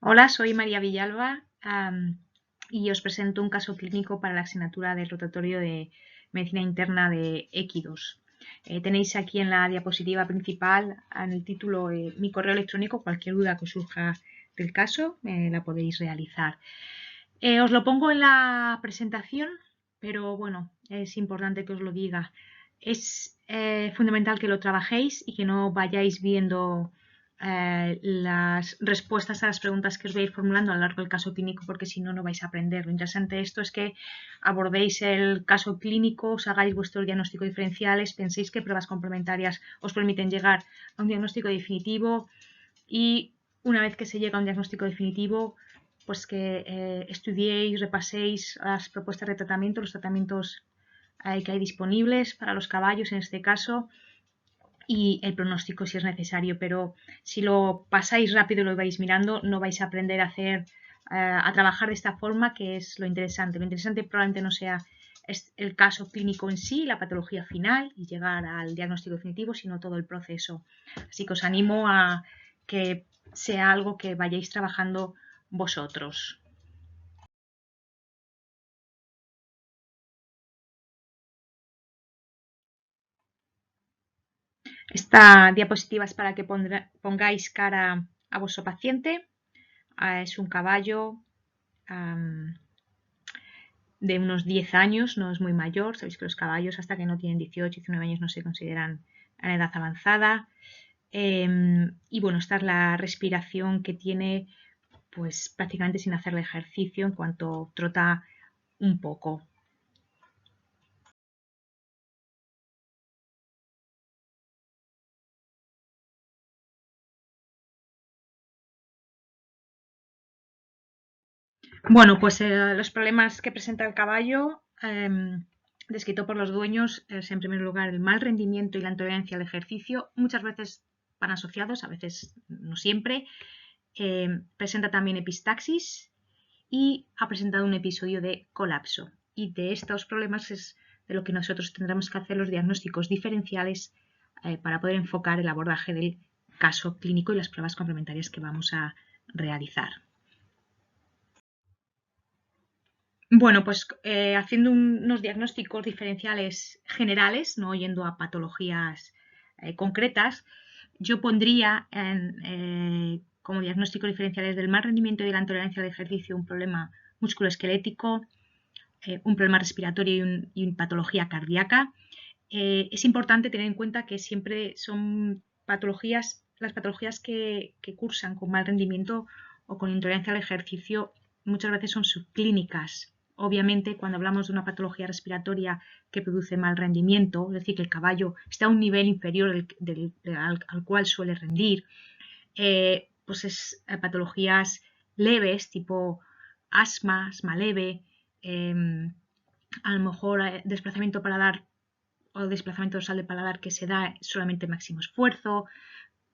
Hola, soy María Villalba, y os presento un caso clínico para la asignatura del rotatorio de Medicina Interna de Equidus. Tenéis aquí en la diapositiva principal, en el título, mi correo electrónico. Cualquier duda que os surja del caso la podéis realizar. Os lo pongo en la presentación, pero bueno, es importante que os lo diga. Es fundamental que lo trabajéis y que no vayáis viendo las respuestas a las preguntas que os voy a ir formulando a lo largo del caso clínico, porque si no, no vais a aprender. Lo interesante de esto es que abordéis el caso clínico, os hagáis vuestros diagnósticos diferenciales, penséis qué pruebas complementarias os permiten llegar a un diagnóstico definitivo y una vez que se llega a un diagnóstico definitivo, pues que estudiéis, repaséis las propuestas de tratamiento, los tratamientos que hay disponibles para los caballos en este caso, y el pronóstico si es necesario. Pero si lo pasáis rápido y lo vais mirando, no vais a aprender a trabajar de esta forma, que es lo interesante. Lo interesante probablemente no sea el caso clínico en sí, la patología final y llegar al diagnóstico definitivo, sino todo el proceso. Así que os animo a que sea algo que vayáis trabajando vosotros. Esta diapositiva es para que pongáis cara a vuestro paciente. Es un caballo de unos 10 años, no es muy mayor. Sabéis que los caballos hasta que no tienen 18, 19 años no se consideran en edad avanzada. Y bueno, esta es la respiración que tiene, pues prácticamente sin hacerle ejercicio, en cuanto trota un poco. Bueno, pues los problemas que presenta el caballo, descrito por los dueños, es en primer lugar el mal rendimiento y la intolerancia al ejercicio. Muchas veces van asociados, a veces no siempre. Presenta también epistaxis y ha presentado un episodio de colapso. Y de estos problemas es de lo que nosotros tendremos que hacer los diagnósticos diferenciales para poder enfocar el abordaje del caso clínico y las pruebas complementarias que vamos a realizar. Bueno, pues haciendo unos diagnósticos diferenciales generales, no yendo a patologías concretas, yo pondría como diagnósticos diferenciales del mal rendimiento y de la intolerancia al ejercicio un problema musculoesquelético, un problema respiratorio y una patología cardíaca. Es importante tener en cuenta que siempre son las patologías que cursan con mal rendimiento o con intolerancia al ejercicio, muchas veces son subclínicas. Obviamente, cuando hablamos de una patología respiratoria que produce mal rendimiento, es decir, que el caballo está a un nivel inferior al cual suele rendir, pues es patologías leves, tipo asma leve, a lo mejor desplazamiento paladar o desplazamiento dorsal del paladar que se da solamente máximo esfuerzo.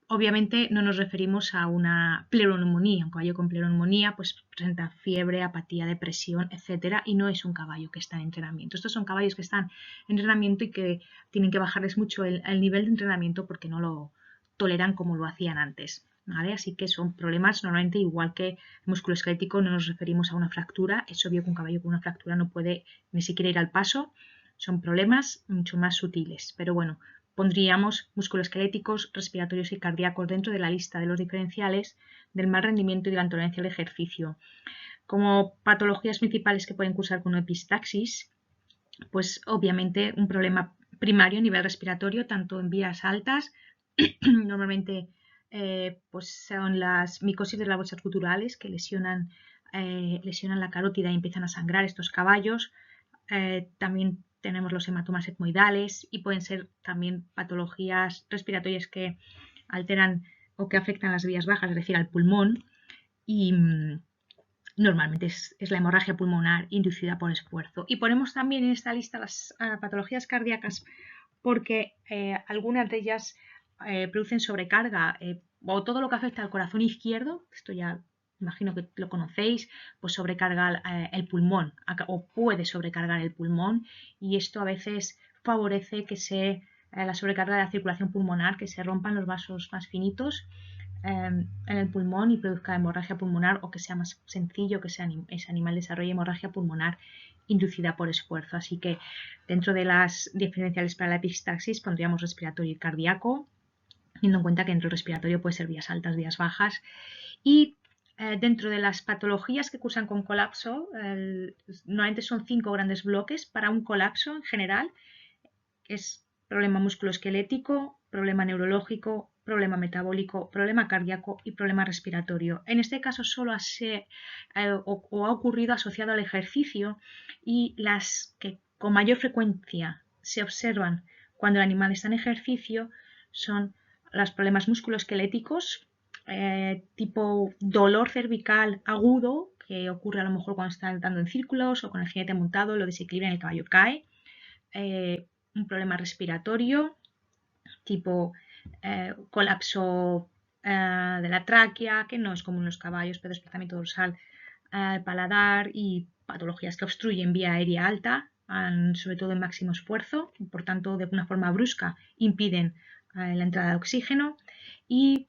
Obviamente no nos referimos a una pleuroneumonía. Un caballo con pleuroneumonía pues presenta fiebre, apatía, depresión, etcétera, y no es un caballo que está en entrenamiento. Estos son caballos que están en entrenamiento y que tienen que bajarles mucho el nivel de entrenamiento porque no lo toleran como lo hacían antes. ¿Vale? Así que son problemas normalmente igual que el musculoesquelético. No nos referimos a una fractura. Es obvio que un caballo con una fractura no puede ni siquiera ir al paso. Son problemas mucho más sutiles, pero bueno, pondríamos musculoesqueléticos, respiratorios y cardíacos dentro de la lista de los diferenciales del mal rendimiento y de la intolerancia al ejercicio. Como patologías principales que pueden cursar con epistaxis, pues obviamente un problema primario a nivel respiratorio, tanto en vías altas, normalmente pues son las micosis de las bolsas guturales que lesionan la carótida y empiezan a sangrar estos caballos. También tenemos los hematomas etmoidales y pueden ser también patologías respiratorias que alteran o que afectan las vías bajas, es decir, al pulmón. Y normalmente es la hemorragia pulmonar inducida por esfuerzo. Y ponemos también en esta lista las patologías cardíacas porque algunas de ellas producen sobrecarga o todo lo que afecta al corazón izquierdo. Esto ya imagino que lo conocéis, pues sobrecarga el pulmón o puede sobrecargar el pulmón, y esto a veces favorece que la sobrecarga de la circulación pulmonar, que se rompan los vasos más finitos en el pulmón y produzca hemorragia pulmonar, o que sea más sencillo que ese animal desarrolle hemorragia pulmonar inducida por esfuerzo. Así que dentro de las diferenciales para la epistaxis pondríamos respiratorio y cardíaco, teniendo en cuenta que dentro del respiratorio puede ser vías altas, vías bajas. Y dentro de las patologías que cursan con colapso, normalmente son 5 grandes bloques para un colapso en general, que es problema musculoesquelético, problema neurológico, problema metabólico, problema cardíaco y problema respiratorio. En este caso solo ha ocurrido asociado al ejercicio, y las que con mayor frecuencia se observan cuando el animal está en ejercicio son los problemas musculoesqueléticos, tipo dolor cervical agudo, que ocurre a lo mejor cuando está andando en círculos o con el jinete montado, lo desequilibra y el caballo cae. Un problema respiratorio, tipo colapso de la tráquea, que no es común en los caballos, pero desplazamiento dorsal, paladar y patologías que obstruyen vía aérea alta, sobre todo en máximo esfuerzo, y por tanto de una forma brusca impiden la entrada de oxígeno, y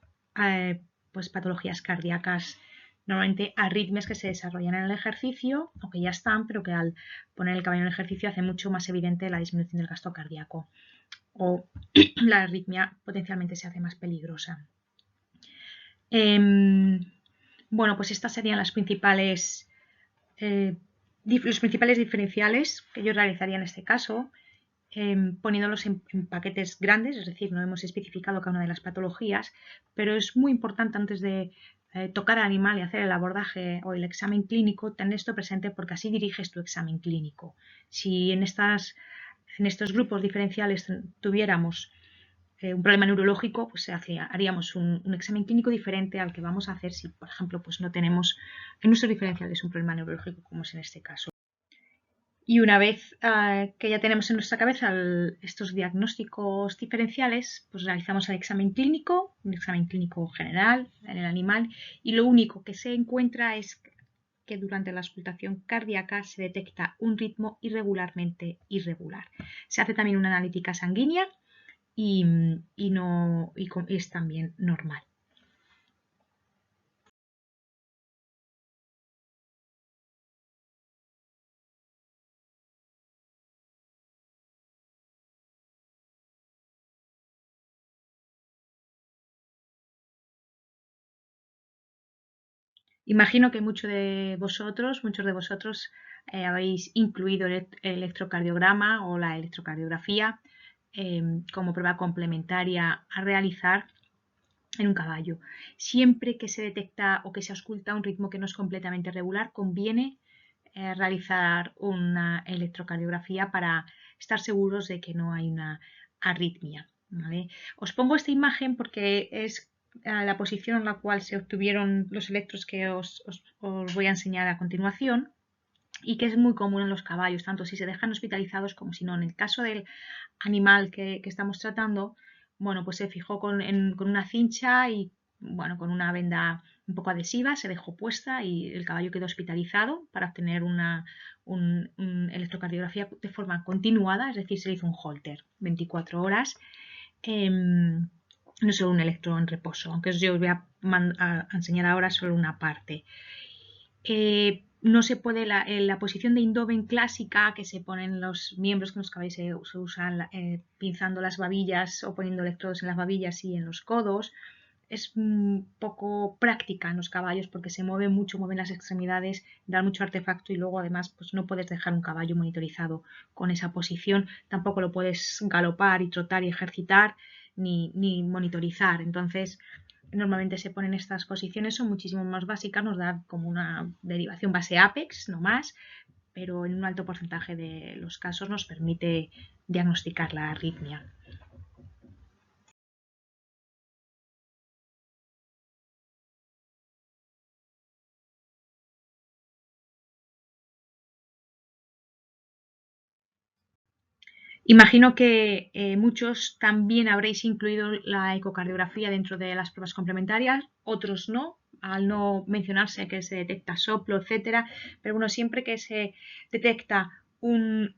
pues patologías cardíacas, normalmente arritmias que se desarrollan en el ejercicio o que ya están, pero que al poner el caballo en el ejercicio hace mucho más evidente la disminución del gasto cardíaco, o la arritmia potencialmente se hace más peligrosa. Bueno, pues estas serían los principales diferenciales que yo realizaría en este caso, poniéndolos en paquetes grandes, es decir, no hemos especificado cada una de las patologías, pero es muy importante antes de tocar al animal y hacer el abordaje o el examen clínico, tener esto presente, porque así diriges tu examen clínico. Si en estos grupos diferenciales tuviéramos un problema neurológico, pues haríamos un examen clínico diferente al que vamos a hacer si, por ejemplo, pues no tenemos en nuestros diferenciales un problema neurológico, como es en este caso. Y una vez que ya tenemos en nuestra cabeza estos diagnósticos diferenciales, pues realizamos el examen clínico, un examen clínico general en el animal, y lo único que se encuentra es que durante la auscultación cardíaca se detecta un ritmo irregularmente irregular. Se hace también una analítica sanguínea y es también normal. Imagino que muchos de vosotros habéis incluido el electrocardiograma o la electrocardiografía como prueba complementaria a realizar en un caballo. Siempre que se detecta o que se ausculta un ritmo que no es completamente regular, conviene realizar una electrocardiografía para estar seguros de que no hay una arritmia, ¿vale? Os pongo esta imagen porque es la posición en la cual se obtuvieron los electros que os voy a enseñar a continuación, y que es muy común en los caballos, tanto si se dejan hospitalizados como si no. En el caso del animal que estamos tratando, bueno, pues se fijó con una cincha y, bueno, con una venda un poco adhesiva, se dejó puesta y el caballo quedó hospitalizado para obtener una electrocardiografía de forma continuada, es decir, se le hizo un holter 24 horas, no solo un electro en reposo, aunque yo os voy a enseñar ahora solo una parte. No se puede, la posición de Indoven clásica, que se ponen los miembros que en los caballos se usan pinzando las babillas o poniendo electrodos en las babillas y en los codos, es poco práctica en los caballos porque se mueve mucho, mueven las extremidades, da mucho artefacto, y luego además pues no puedes dejar un caballo monitorizado con esa posición, tampoco lo puedes galopar y trotar y ejercitar ni monitorizar. Entonces normalmente se ponen estas posiciones, son muchísimo más básicas, nos dan como una derivación base Apex, no más, pero en un alto porcentaje de los casos nos permite diagnosticar la arritmia. Imagino que muchos también habréis incluido la ecocardiografía dentro de las pruebas complementarias, otros no, al no mencionarse que se detecta soplo, etcétera. Pero bueno, siempre que se detecta un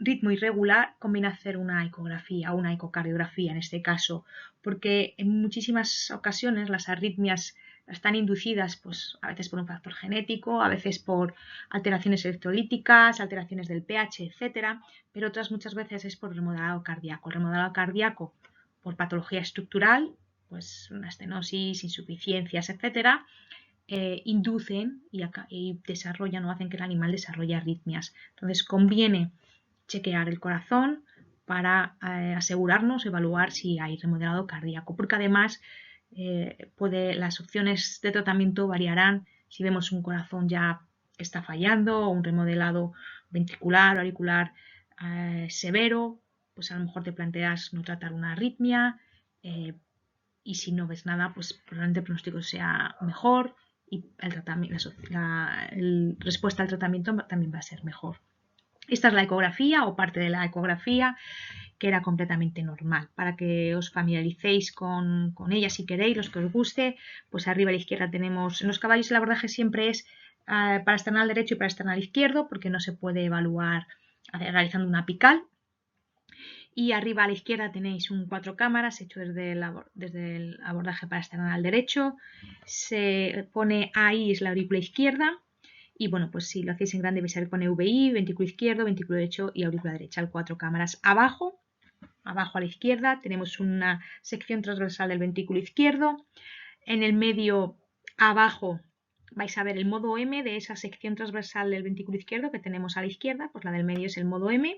ritmo irregular, conviene hacer una ecografía o una ecocardiografía en este caso, porque en muchísimas ocasiones las arritmias están inducidas pues, a veces por un factor genético, a veces por alteraciones electrolíticas, alteraciones del pH, etcétera, pero otras muchas veces es por remodelado cardíaco. El remodelado cardíaco por patología estructural, pues una estenosis, insuficiencias, etcétera, inducen y desarrollan o hacen que el animal desarrolle arritmias. Entonces conviene chequear el corazón para asegurarnos, evaluar si hay remodelado cardíaco, porque además las opciones de tratamiento variarán si vemos un corazón ya que está fallando o un remodelado ventricular o auricular severo, pues a lo mejor te planteas no tratar una arritmia y si no ves nada, pues probablemente el pronóstico sea mejor y la respuesta al tratamiento también va a ser mejor. Esta es la ecografía o parte de la ecografía que era completamente normal. Para que os familiaricéis con ella si queréis, los que os guste, pues arriba a la izquierda tenemos, en los caballos el abordaje siempre es para esternal derecho y para esternal izquierdo, porque no se puede evaluar realizando una apical. Y arriba a la izquierda tenéis un 4 cámaras hecho desde el abordaje para esternal derecho. Se pone ahí es la aurícula izquierda. Y bueno, pues si lo hacéis en grande vais a ver con VI, ventrículo izquierdo, ventrículo derecho y aurícula derecha, el 4 cámaras. Abajo a la izquierda tenemos una sección transversal del ventrículo izquierdo. En el medio abajo vais a ver el modo M de esa sección transversal del ventrículo izquierdo que tenemos a la izquierda, pues la del medio es el modo M,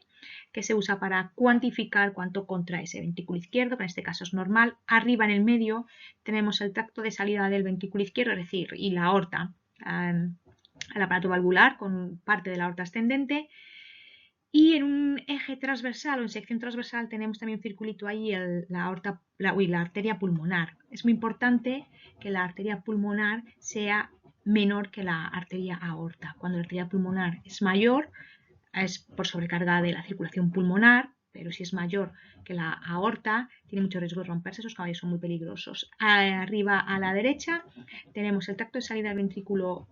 que se usa para cuantificar cuánto contrae ese ventrículo izquierdo, que en este caso es normal. Arriba en el medio tenemos el tracto de salida del ventrículo izquierdo, es decir, y la aorta, el aparato valvular con parte de la aorta ascendente. Y en un eje transversal o en sección transversal tenemos también un circulito ahí, la arteria pulmonar. Es muy importante que la arteria pulmonar sea menor que la arteria aorta. Cuando la arteria pulmonar es mayor, es por sobrecarga de la circulación pulmonar, pero si es mayor que la aorta, tiene mucho riesgo de romperse, esos caballos son muy peligrosos. Arriba a la derecha tenemos el tracto de salida del ventrículo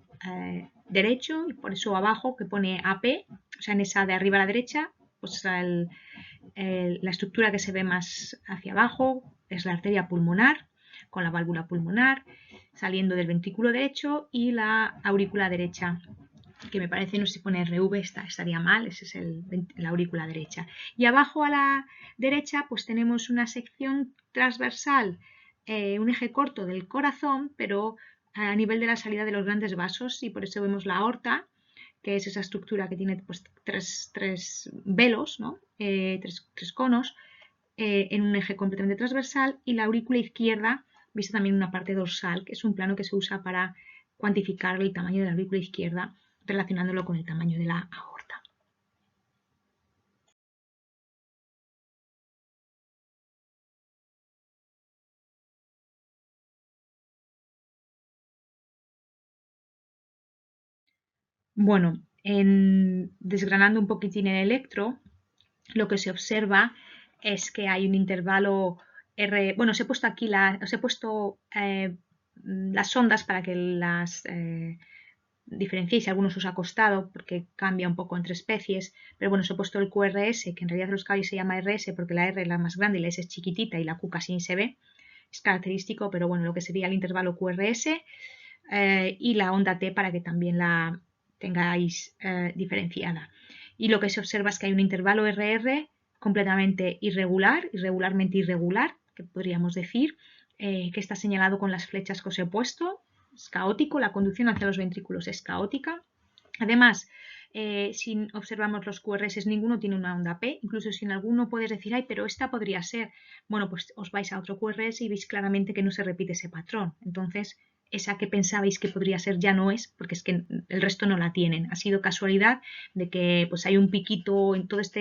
derecho y por eso abajo que pone AP, o sea en esa de arriba a la derecha, pues la estructura que se ve más hacia abajo es la arteria pulmonar con la válvula pulmonar saliendo del ventrículo derecho y la aurícula derecha, que me parece, no sé si pone RV, estaría mal, esa es la aurícula derecha. Y abajo a la derecha pues tenemos una sección transversal, un eje corto del corazón, pero a nivel de la salida de los grandes vasos, y por eso vemos la aorta, que es esa estructura que tiene pues, tres velos, ¿no? tres conos, en un eje completamente transversal, y la aurícula izquierda, vista también una parte dorsal, que es un plano que se usa para cuantificar el tamaño de la aurícula izquierda, relacionándolo con el tamaño de la aorta. Bueno, desgranando un poquitín el electro, lo que se observa es que hay un intervalo R. Bueno, os he puesto aquí os he puesto las ondas para que las diferenciéis. Algunos os ha costado porque cambia un poco entre especies, pero bueno, os he puesto el QRS, que en realidad en los caballos se llama RS porque la R es la más grande y la S es chiquitita y la Q casi ni se ve. Es característico, pero bueno, lo que sería el intervalo QRS y la onda T para que también la tengáis diferenciada. Y lo que se observa es que hay un intervalo RR completamente irregularmente irregular, que podríamos decir, que está señalado con las flechas que os he puesto. Es caótico, la conducción hacia los ventrículos es caótica. Además, si observamos los QRS, ninguno tiene una onda P, incluso si en alguno puedes decir, ay, pero esta podría ser, bueno, pues os vais a otro QRS y veis claramente que no se repite ese patrón. Entonces, esa que pensabais que podría ser ya no es, porque es que el resto no la tienen. Ha sido casualidad de que pues hay un piquito en toda esta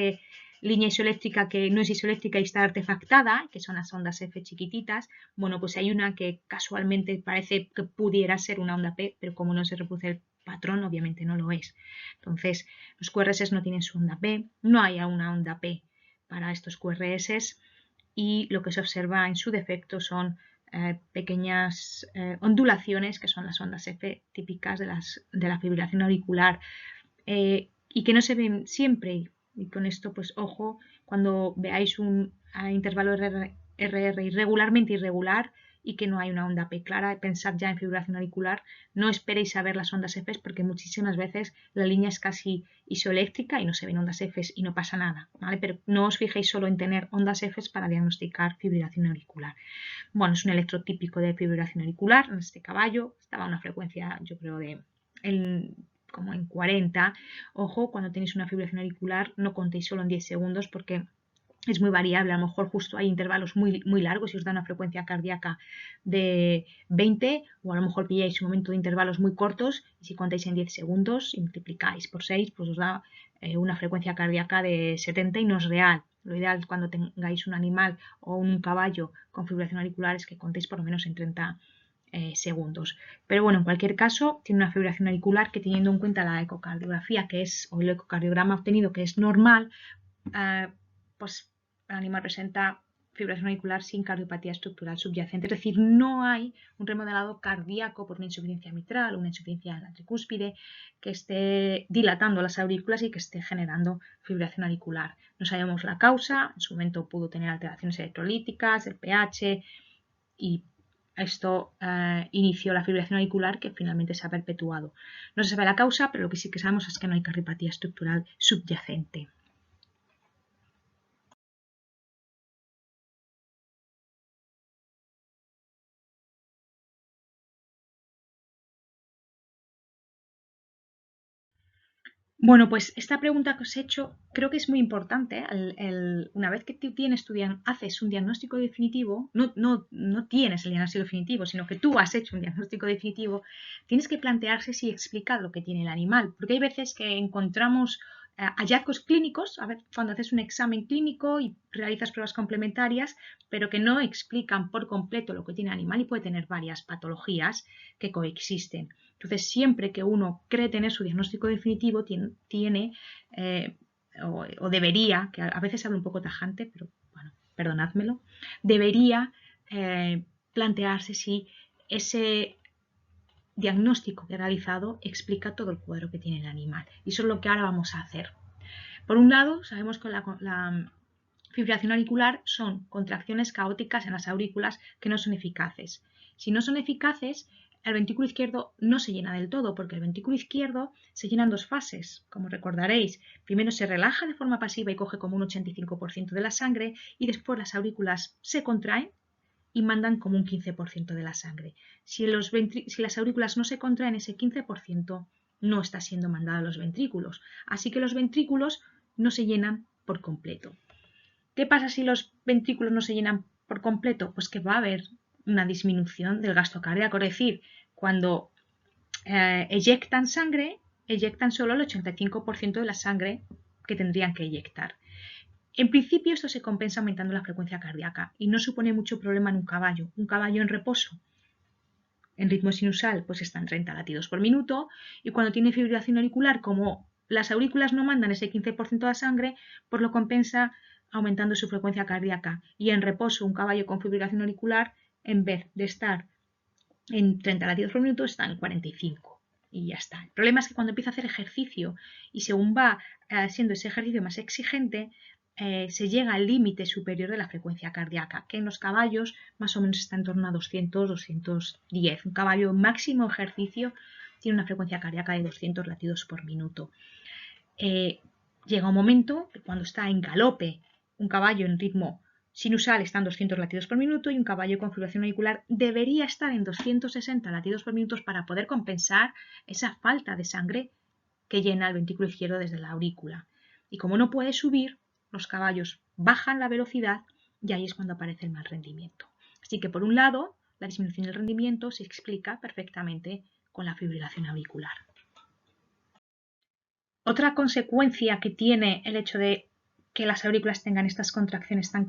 línea isoeléctrica que no es isoeléctrica y está artefactada, que son las ondas F chiquititas. Bueno, pues hay una que casualmente parece que pudiera ser una onda P, pero como no se reproduce el patrón, obviamente no lo es. Entonces, los QRS no tienen su onda P, no hay una onda P para estos QRS y lo que se observa en su defecto son pequeñas ondulaciones que son las ondas F típicas de la fibrilación auricular y que no se ven siempre. Y con esto, pues ojo, cuando veáis un intervalo RR irregularmente irregular y que no hay una onda P clara, pensad ya en fibrilación auricular, no esperéis a ver las ondas F porque muchísimas veces la línea es casi isoeléctrica y no se ven ondas F y no pasa nada, ¿vale? Pero no os fijéis solo en tener ondas F para diagnosticar fibrilación auricular. Bueno, es un electrotípico de fibrilación auricular, en este caballo estaba a una frecuencia, yo creo, como en 40. Ojo, cuando tenéis una fibrilación auricular no contéis solo en 10 segundos porque es muy variable, a lo mejor justo hay intervalos muy, muy largos y os da una frecuencia cardíaca de 20 o a lo mejor pilláis un momento de intervalos muy cortos y si contáis en 10 segundos y multiplicáis por 6 pues os da una frecuencia cardíaca de 70 y no es real. Lo ideal cuando tengáis un animal o un caballo con fibrilación auricular es que contéis por lo menos en 30 segundos. Pero bueno, en cualquier caso, tiene una fibrilación auricular que teniendo en cuenta la ecocardiografía que es, o el ecocardiograma obtenido que es normal, pues el animal presenta fibrilación auricular sin cardiopatía estructural subyacente. Es decir, no hay un remodelado cardíaco por una insuficiencia mitral o una insuficiencia en la tricúspide que esté dilatando las aurículas y que esté generando fibrilación auricular. No sabemos la causa, en su momento pudo tener alteraciones electrolíticas, el pH y esto inició la fibrilación auricular que finalmente se ha perpetuado. No se sabe la causa, pero lo que sí que sabemos es que no hay cardiopatía estructural subyacente. Bueno, pues esta pregunta que os he hecho creo que es muy importante. Una vez que tú haces un diagnóstico definitivo, no tienes el diagnóstico definitivo, sino que tú has hecho un diagnóstico definitivo, tienes que plantearse si explicar lo que tiene el animal. Porque hay veces que encontramos hallazgos clínicos, a ver, cuando haces un examen clínico y realizas pruebas complementarias, pero que no explican por completo lo que tiene el animal y puede tener varias patologías que coexisten. Entonces, siempre que uno cree tener su diagnóstico definitivo, tiene o debería, que a veces hablo un poco tajante, pero bueno, perdonádmelo, debería plantearse si ese diagnóstico que he realizado explica todo el cuadro que tiene el animal. Y eso es lo que ahora vamos a hacer. Por un lado, sabemos que la fibrilación auricular son contracciones caóticas en las aurículas que no son eficaces. Si no son eficaces, el ventrículo izquierdo no se llena del todo, porque el ventrículo izquierdo se llena en dos fases. Como recordaréis, primero se relaja de forma pasiva y coge como un 85% de la sangre, y después las aurículas se contraen y mandan como un 15% de la sangre. Si las aurículas no se contraen, ese 15% no está siendo mandado a los ventrículos. Así que los ventrículos no se llenan por completo. ¿Qué pasa si los ventrículos no se llenan por completo? Pues que va a haber una disminución del gasto cardíaco. Es decir, cuando eyectan sangre, eyectan solo el 85% de la sangre que tendrían que eyectar. En principio esto se compensa aumentando la frecuencia cardíaca y no supone mucho problema en un caballo. Un caballo en reposo, en ritmo sinusal, pues está en 30 latidos por minuto y cuando tiene fibrilación auricular, como las aurículas no mandan ese 15% de la sangre, pues lo compensa aumentando su frecuencia cardíaca. Y en reposo, un caballo con fibrilación auricular, en vez de estar en 30 latidos por minuto, está en 45. Y ya está. El problema es que cuando empieza a hacer ejercicio y según va siendo ese ejercicio más exigente, se llega al límite superior de la frecuencia cardíaca, que en los caballos más o menos está en torno a 200-210. Un caballo en máximo ejercicio tiene una frecuencia cardíaca de 200 latidos por minuto. Llega un momento que cuando está en galope, un caballo en ritmo sinusal está en 200 latidos por minuto y un caballo con fibrilación auricular debería estar en 260 latidos por minuto para poder compensar esa falta de sangre que llena el ventrículo izquierdo desde la aurícula. Y como no puede subir, los caballos bajan la velocidad y ahí es cuando aparece el mal rendimiento. Así que por un lado, la disminución del rendimiento se explica perfectamente con la fibrilación auricular. Otra consecuencia que tiene el hecho de que las aurículas tengan estas contracciones tan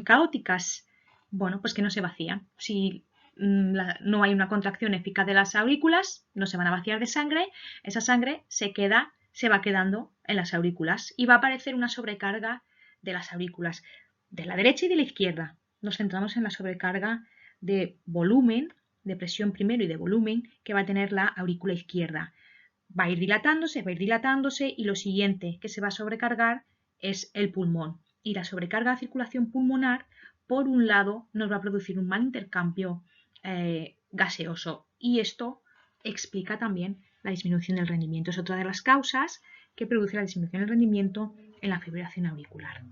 caóticas, bueno, pues que no se vacían. Si no hay una contracción eficaz de las aurículas, no se van a vaciar de sangre, esa sangre se va quedando en las aurículas y va a aparecer una sobrecarga de las aurículas de la derecha y de la izquierda. Nos centramos en la sobrecarga de volumen, de presión primero y de volumen que va a tener la aurícula izquierda. Va a ir dilatándose y lo siguiente que se va a sobrecargar es el pulmón. Y la sobrecarga de circulación pulmonar, por un lado, nos va a producir un mal intercambio gaseoso. Y esto explica también la disminución del rendimiento. Es otra de las causas que produce la disminución del rendimiento en la fibrilación auricular.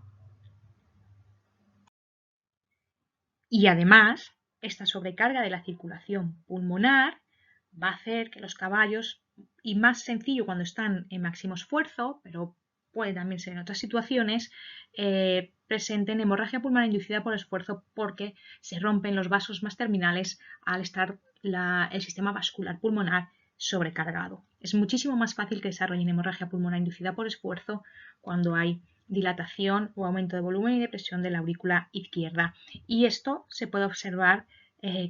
Y además, esta sobrecarga de la circulación pulmonar va a hacer que los caballos, y más sencillo cuando están en máximo esfuerzo, pero puede también ser en otras situaciones, presenten hemorragia pulmonar inducida por esfuerzo porque se rompen los vasos más terminales al estar el sistema vascular pulmonar sobrecargado. Es muchísimo más fácil que desarrollen hemorragia pulmonar inducida por esfuerzo cuando hay dilatación o aumento de volumen y de presión de la aurícula izquierda. Y esto se puede observar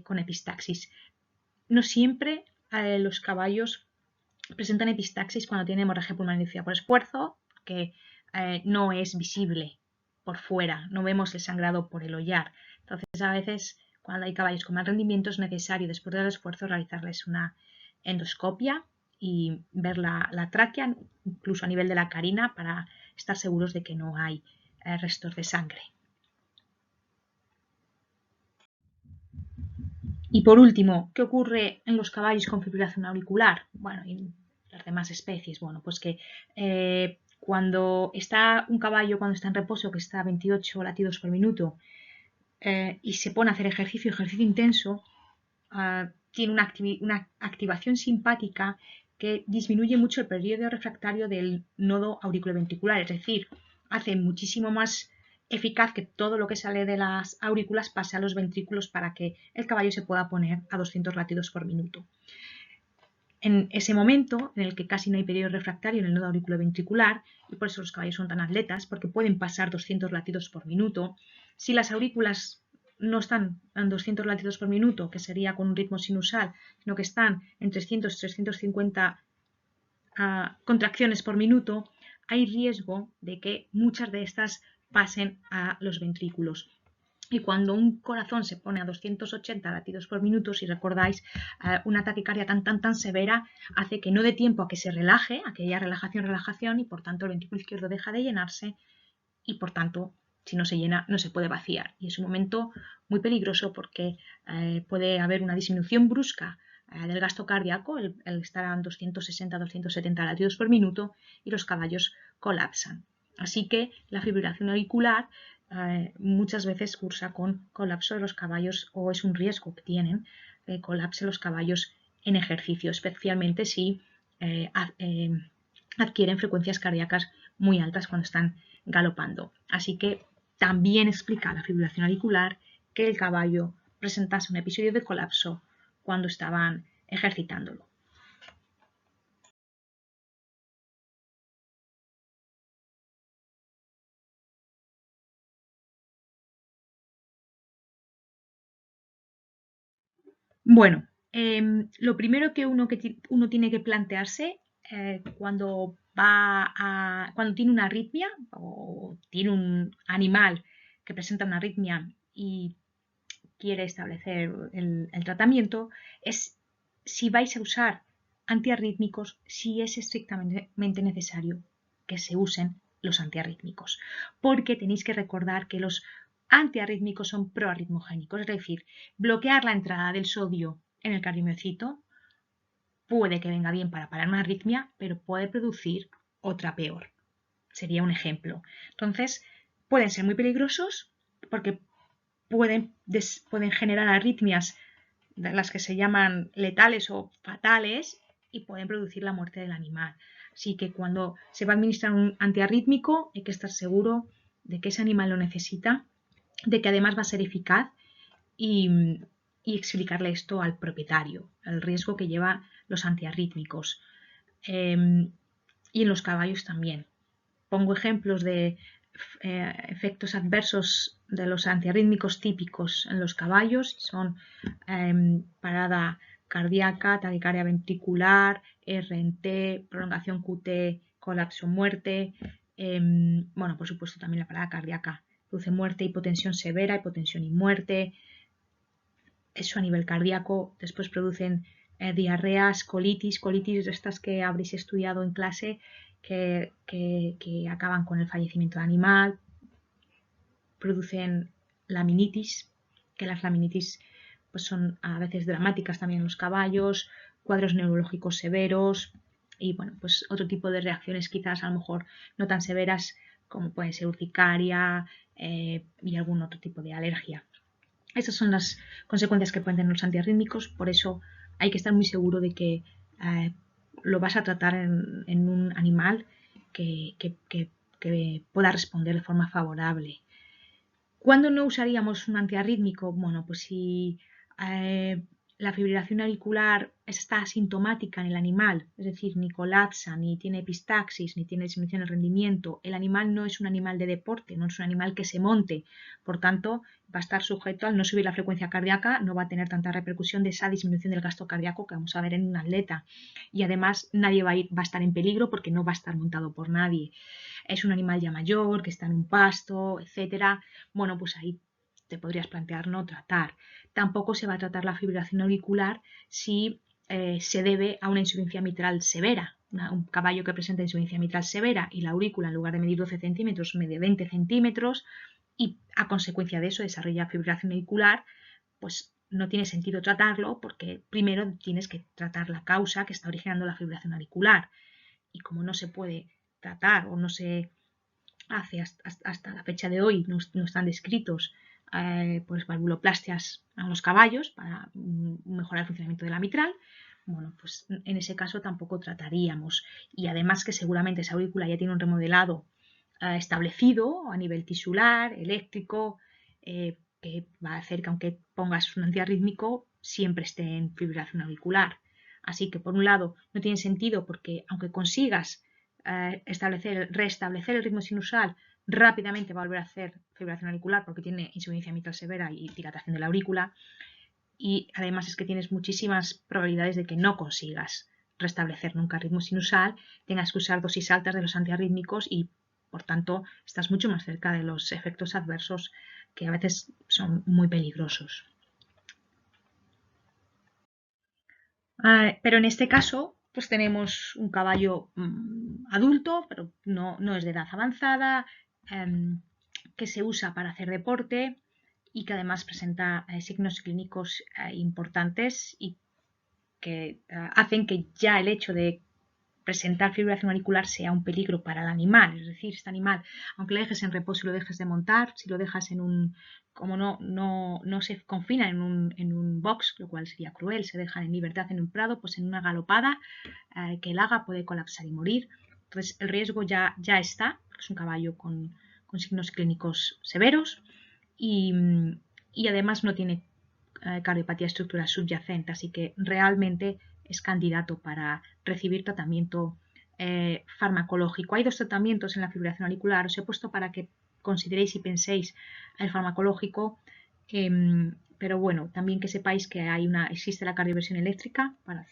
con epistaxis. No siempre los caballos presentan epistaxis cuando tienen hemorragia pulmonar inducida por esfuerzo, que no es visible por fuera, no vemos el sangrado por el hollar. Entonces, a veces, cuando hay caballos con mal rendimiento, es necesario, después del esfuerzo, realizarles una endoscopia y ver la tráquea, incluso a nivel de la carina, para estar seguros de que no hay restos de sangre. Y por último, ¿qué ocurre en los caballos con fibrilación auricular? Bueno, y en las demás especies. Bueno, pues que cuando está un caballo, cuando está en reposo, que está a 28 latidos por minuto, y se pone a hacer ejercicio intenso, tiene una activación simpática que disminuye mucho el periodo refractario del nodo auriculoventricular, es decir, hace muchísimo más eficaz que todo lo que sale de las aurículas pase a los ventrículos para que el caballo se pueda poner a 200 latidos por minuto. En ese momento, en el que casi no hay periodo refractario en el nodo auriculoventricular, y por eso los caballos son tan atletas, porque pueden pasar 200 latidos por minuto, si las aurículas no están en 200 latidos por minuto, que sería con un ritmo sinusal, sino que están en 300 y 350 contracciones por minuto, hay riesgo de que muchas de estas pasen a los ventrículos. Y cuando un corazón se pone a 280 latidos por minuto, si recordáis, una taquicardia tan severa hace que no dé tiempo a que se relaje, a que haya relajación, y por tanto el ventrículo izquierdo deja de llenarse y por tanto, si no se llena, no se puede vaciar. Y es un momento muy peligroso porque puede haber una disminución brusca del gasto cardíaco, el estar a 260-270 latidos por minuto, y los caballos colapsan. Así que la fibrilación auricular muchas veces cursa con colapso de los caballos, o es un riesgo que tienen colapse los caballos en ejercicio, especialmente si adquieren frecuencias cardíacas muy altas cuando están galopando. Así que también explica la fibrilación auricular que el caballo presentase un episodio de colapso cuando estaban ejercitándolo. Bueno, lo primero que uno tiene que plantearse cuando cuando tiene una arritmia o tiene un animal que presenta una arritmia y quiere establecer el tratamiento, es si vais a usar antiarrítmicos, si es estrictamente necesario que se usen los antiarrítmicos, porque tenéis que recordar que los antiarrítmicos son proarritmogénicos, es decir, bloquear la entrada del sodio en el cardiomiocito puede que venga bien para parar una arritmia, pero puede producir otra peor. Sería un ejemplo. Entonces, pueden ser muy peligrosos porque pueden generar arritmias, las que se llaman letales o fatales, y pueden producir la muerte del animal. Así que cuando se va a administrar un antiarrítmico hay que estar seguro de que ese animal lo necesita, de que además va a ser eficaz, y explicarle esto al propietario, el riesgo que lleva los antiarrítmicos. Y en los caballos también. Pongo ejemplos de efectos adversos de los antiarrítmicos típicos en los caballos, son parada cardíaca, taquicardia ventricular, RNT, prolongación QT, colapso, muerte. Bueno, por supuesto también la parada cardíaca produce muerte, hipotensión severa, hipotensión y muerte. Eso a nivel cardíaco. Después producen diarreas, colitis de estas que habréis estudiado en clase, que acaban con el fallecimiento del animal, producen laminitis, que las laminitis pues son a veces dramáticas también en los caballos, cuadros neurológicos severos y bueno, pues otro tipo de reacciones quizás a lo mejor no tan severas como puede ser urticaria y algún otro tipo de alergia. Esas son las consecuencias que pueden tener los antiarrítmicos, por eso hay que estar muy seguro de que lo vas a tratar en un animal que pueda responder de forma favorable. ¿Cuándo no usaríamos un antiarrítmico? Bueno, pues si la fibrilación auricular está asintomática en el animal, es decir, ni colapsa, ni tiene epistaxis, ni tiene disminución del rendimiento, el animal no es un animal de deporte, no es un animal que se monte, por tanto, va a estar sujeto al no subir la frecuencia cardíaca, no va a tener tanta repercusión de esa disminución del gasto cardíaco que vamos a ver en un atleta. Y además nadie va a estar en peligro porque no va a estar montado por nadie. Es un animal ya mayor, que está en un pasto, etcétera. Bueno, pues ahí te podrías plantear no tratar. Tampoco se va a tratar la fibrilación auricular si se debe a una insuficiencia mitral severa. Un caballo que presenta insuficiencia mitral severa y la aurícula en lugar de medir 12 centímetros mide 20 centímetros y a consecuencia de eso desarrolla fibrilación auricular, pues no tiene sentido tratarlo porque primero tienes que tratar la causa que está originando la fibrilación auricular y como no se puede tratar o no se hace hasta la fecha de hoy, no están descritos pues valvuloplastias a los caballos para mejorar el funcionamiento de la mitral, bueno, pues en ese caso tampoco trataríamos. Y además que seguramente esa aurícula ya tiene un remodelado establecido a nivel tisular, eléctrico, que va a hacer que aunque pongas un antiarrítmico, siempre esté en fibrilación auricular. Así que por un lado no tiene sentido porque aunque consigas restablecer el ritmo sinusal, rápidamente va a volver a hacer fibrilación auricular porque tiene insuficiencia mitral severa y dilatación de la aurícula. Y además es que tienes muchísimas probabilidades de que no consigas restablecer nunca el ritmo sinusal, tengas que usar dosis altas de los antiarrítmicos y por tanto estás mucho más cerca de los efectos adversos que a veces son muy peligrosos. Pero en este caso, pues tenemos un caballo adulto, pero no es de edad avanzada, que se usa para hacer deporte y que además presenta signos clínicos importantes y que hacen que ya el hecho de presentar fibrilación auricular sea un peligro para el animal. Es decir, este animal, aunque lo dejes en reposo y lo dejes de montar, si lo dejas en un, como no se confina en un box, lo cual sería cruel, se dejan en libertad en un prado, pues en una galopada que el haga puede colapsar y morir. Entonces el riesgo ya está, porque es un caballo con signos clínicos severos y además no tiene cardiopatía estructural subyacente, así que realmente es candidato para recibir tratamiento farmacológico. Hay dos tratamientos en la fibrilación auricular, os he puesto para que consideréis y penséis el farmacológico, pero bueno, también que sepáis que existe la cardioversión eléctrica para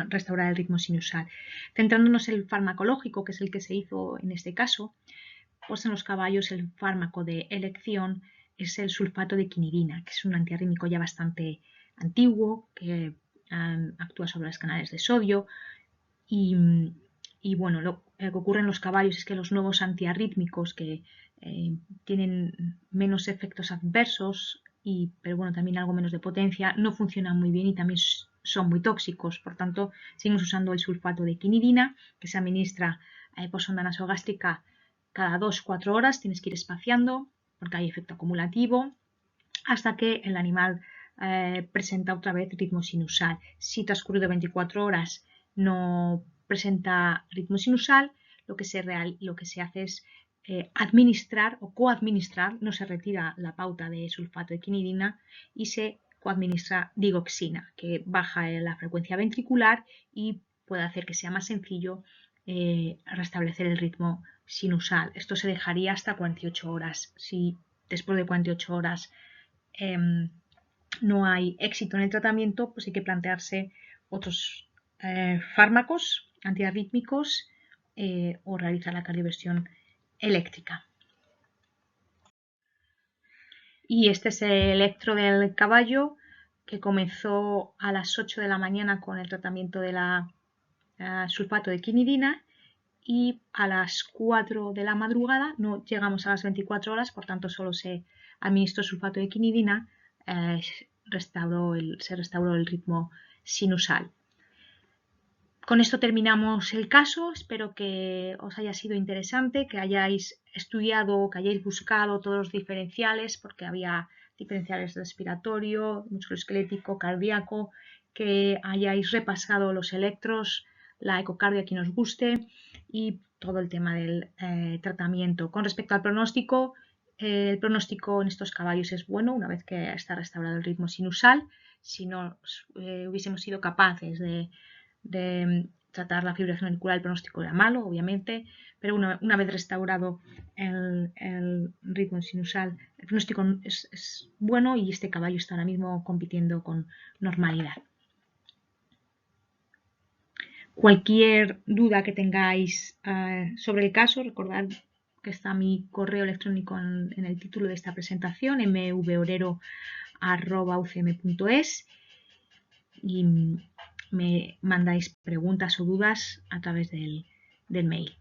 restaurar el ritmo sinusal. Centrándonos en el farmacológico, que es el que se hizo en este caso, pues en los caballos el fármaco de elección es el sulfato de quinidina, que es un antiarrítmico ya bastante antiguo, que actúa sobre los canales de sodio y, bueno, lo que ocurre en los caballos es que los nuevos antiarrítmicos que tienen menos efectos adversos, pero bueno, también algo menos de potencia, no funcionan muy bien y también son muy tóxicos. Por tanto, seguimos usando el sulfato de quinidina, que se administra por sonda nasogástrica cada 2-4 horas, tienes que ir espaciando porque hay efecto acumulativo hasta que el animal presenta otra vez ritmo sinusal. Si transcurrido 24 horas no presenta ritmo sinusal, lo que se hace es administrar o coadministrar, no se retira la pauta de sulfato de quinidina y se coadministra digoxina, que baja la frecuencia ventricular y puede hacer que sea más sencillo restablecer el ritmo sinusal. Esto se dejaría hasta 48 horas. Si después de 48 horas no hay éxito en el tratamiento, pues hay que plantearse otros fármacos antiarrítmicos o realizar la cardioversión eléctrica. Y este es el electro del caballo que comenzó a las 8 de la mañana con el tratamiento de la sulfato de quinidina y a las 4 de la madrugada, no llegamos a las 24 horas, por tanto solo se administró sulfato de quinidina, se restauró el ritmo sinusal. Con esto terminamos el caso, espero que os haya sido interesante, que hayáis estudiado, que hayáis buscado todos los diferenciales, porque había diferenciales respiratorio, musculoesquelético, cardíaco, que hayáis repasado los electros, la ecocardia que nos guste y todo el tema del tratamiento. Con respecto al pronóstico, el pronóstico en estos caballos es bueno una vez que está restaurado el ritmo sinusal. Si no hubiésemos sido capaces de tratar la fibrilación auricular, el pronóstico era malo, obviamente, pero una vez restaurado el ritmo sinusal, el pronóstico es bueno y este caballo está ahora mismo compitiendo con normalidad. Cualquier duda que tengáis sobre el caso, recordad que está mi correo electrónico en el título de esta presentación, mvorero@ucm.es, y me mandáis preguntas o dudas a través del mail.